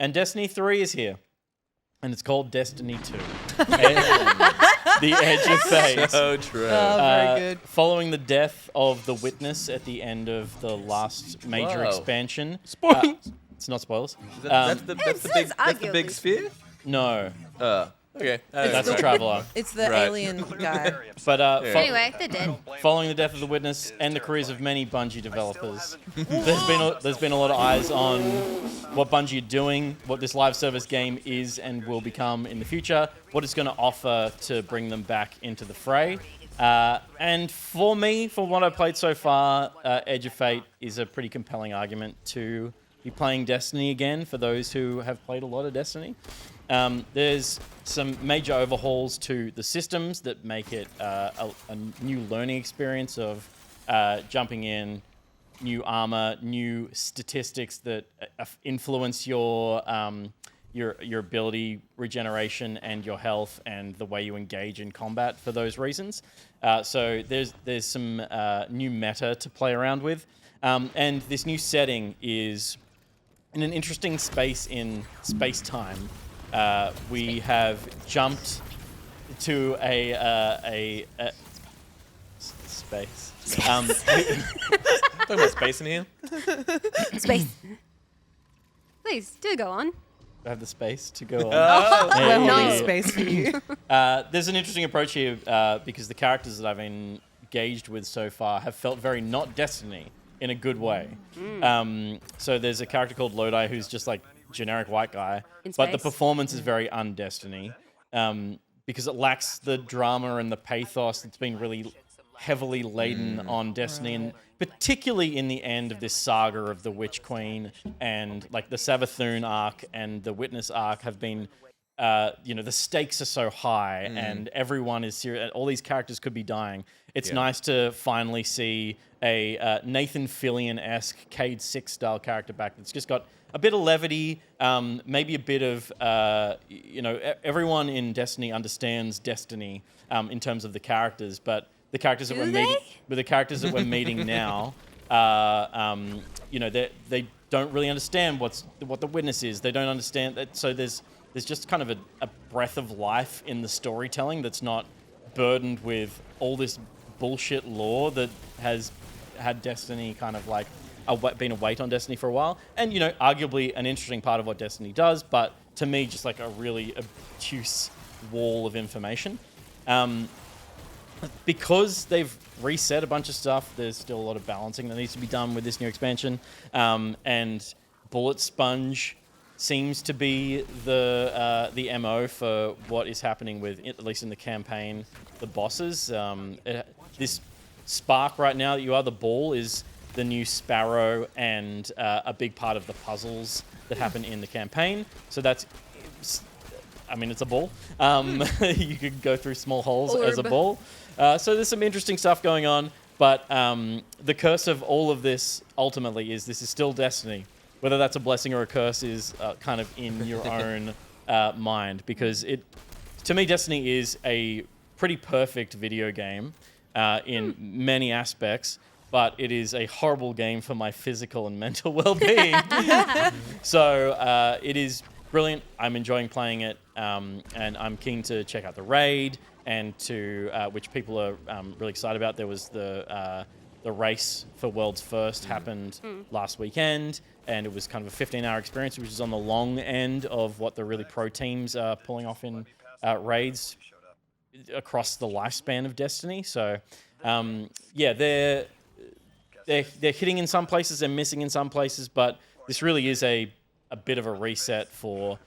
And Destiny 3 is here. And it's called Destiny 2. The Edge of Fate. So true. Very good. Following the death of the Witness at the end of the last major Whoa. expansion. Spoilers. It's not spoilers. That's the says big arguably. sphere. No, Okay. that's a Traveler. It's the Right. alien guy. But Anyway, they're dead. following the death of the Witness and the careers of many Bungie developers, there's been a lot of eyes on what Bungie are doing, what this live service game is and will become in the future, what it's going to offer to bring them back into the fray. And for me, for what I've played so far, Edge of Fate is a pretty compelling argument to be playing Destiny again for those who have played a lot of Destiny. There's some major overhauls to the systems that make it a new learning experience of jumping in, new armor, new statistics that influence your ability regeneration and your health and the way you engage in combat for those reasons. So there's some new meta to play around with, and this new setting is in an interesting space in space-time. We have jumped to a space. Talking about space in here. Space. Please, do go on. I have the space to go on. We're holding No. space for you. There's an interesting approach here because the characters that I've engaged with so far have felt very not Destiny in a good way. So there's a character called Lodi who's just like generic white guy, In but the space? performance is very un-Destiny because it lacks the drama and the pathos that's been really heavily laden on Destiny, and particularly in the end of this saga of the Witch Queen and like the Savathun arc and the Witness arc have been, the stakes are so high and everyone is serious. All these characters could be dying. It's nice to finally see a Nathan Fillion-esque Cade Six style character back that's just got a bit of levity, maybe a bit of, everyone in Destiny understands Destiny in terms of the characters, but the characters that Do we're they? meeting, but the characters that we're meeting now, they don't really understand what the Witness is. They don't understand that. So there's just kind of a breath of life in the storytelling that's not burdened with all this bullshit lore that has had Destiny kind of like been a weight on Destiny for a while. And, arguably an interesting part of what Destiny does, but to me, just like a really obtuse wall of information. Because they've reset a bunch of stuff, there's still a lot of balancing that needs to be done with this new expansion. And Bullet Sponge seems to be the MO for what is happening with, at least in the campaign, the bosses. This Spark right now that you are the ball is the new Sparrow and a big part of the puzzles that happen in the campaign. So that's, it's a ball. You could go through small holes as a ball. So there's some interesting stuff going on, but the curse of all of this ultimately is this is still Destiny. Whether that's a blessing or a curse is kind of in your own mind, because to me, Destiny is a pretty perfect video game in many aspects, but it is a horrible game for my physical and mental well-being. So it is brilliant. I'm enjoying playing it, and I'm keen to check out the raid, and which people are really excited about. There was the race for World's First happened last weekend, and it was kind of a 15-hour experience, which is on the long end of what the really pro teams are pulling off in raids across the lifespan of Destiny. So, they're hitting in some places, they're missing in some places, but this really is a bit of a reset for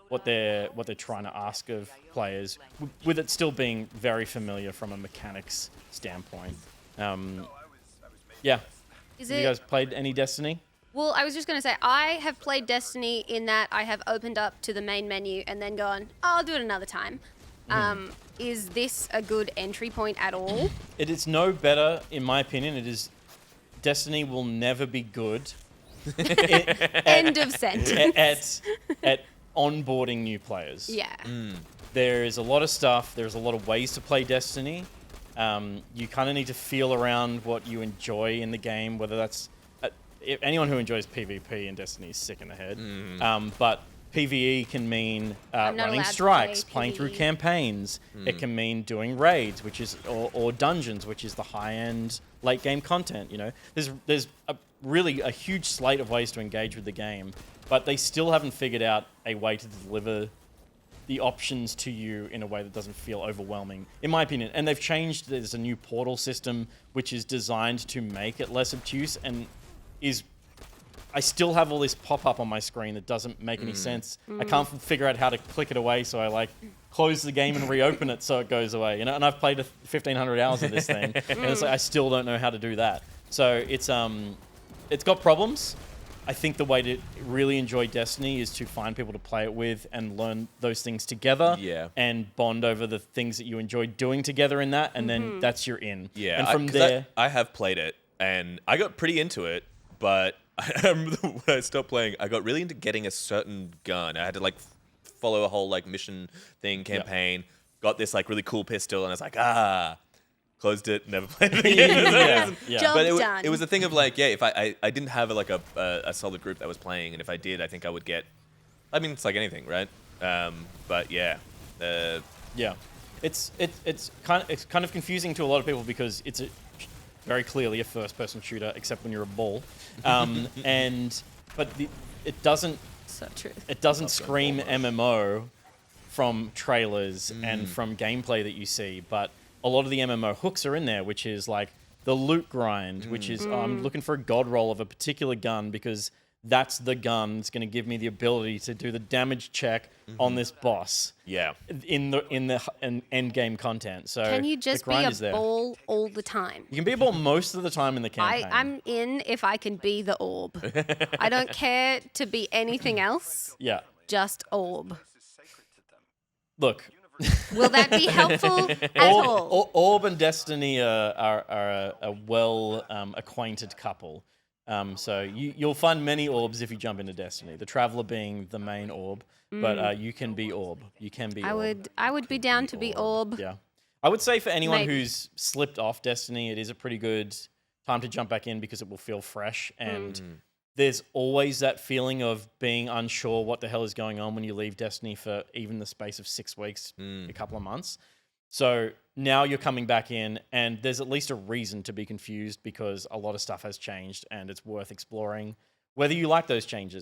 what they're trying to ask of players, with it still being very familiar from a mechanics standpoint. You guys played any Destiny? Well, I was just going to say, I have played Destiny in that I have opened up to the main menu and then gone, I'll do it another time. Is this a good entry point at all? It is no better, in my opinion. It is. Destiny will never be good End of sentence. at onboarding new players. Yeah. There is a lot of stuff. There's a lot of ways to play Destiny. You kind of need to feel around what you enjoy in the game, whether that's if anyone who enjoys PvP in Destiny is sick in the head. But PvE can mean I'm not running allowed to strikes, play playing through PvE. campaigns. It can mean doing raids, which is or dungeons, which is the high-end late game content. You know, there's really a huge slate of ways to engage with the game, but they still haven't figured out a way to deliver the options to you in a way that doesn't feel overwhelming, in my opinion. And they've changed. There's a new portal system which is designed to make it less obtuse and is. I still have all this pop-up on my screen that doesn't make any sense. I can't figure out how to click it away, so I like close the game and reopen it so it goes away. You know, and I've played 1,500 hours of this thing, and it's like I still don't know how to do that. So it's got problems. I think the way to really enjoy Destiny is to find people to play it with and learn those things together. Yeah. And bond over the things that you enjoy doing together in that, and then that's your in. Yeah, And from 'cause there, I have played it, and I got pretty into it, but I remember when I stopped playing, I got really into getting a certain gun. I had to like follow a whole like mission thing campaign. Got this like really cool pistol, and I was like, closed it, never played it again. yeah. Job But done. it was a thing of like, yeah, if I didn't have like a solid group that was playing, and if I did, I think I would get. I mean, it's like anything, right? But yeah, Yeah, it's kind of confusing to a lot of people because it's very clearly a first-person shooter, except when you're a ball, but it doesn't So true. scream MMO from trailers and from gameplay that you see, but a lot of the MMO hooks are in there, which is like the loot grind, which is I'm looking for a god roll of a particular gun because that's the gun that's going to give me the ability to do the damage check on this boss yeah. in the end game content. So Can you the just be grind a is there. ball all the time? You can be a ball most of the time in the campaign. I'm in if I can be the orb. I don't care to be anything else, Yeah. just orb. Look, Will that be helpful at all? Orb and Destiny are a well acquainted couple. So you'll find many orbs if you jump into Destiny. The Traveler being the main orb, but you can be orb. You can be. Orb. I would be down to be orb. Yeah, I would say for anyone Maybe. who's slipped off Destiny, it is a pretty good time to jump back in because it will feel fresh and. There's always that feeling of being unsure what the hell is going on when you leave Destiny for even the space of 6 weeks, a couple of months. So now you're coming back in, and there's at least a reason to be confused because a lot of stuff has changed, and it's worth exploring whether you like those changes.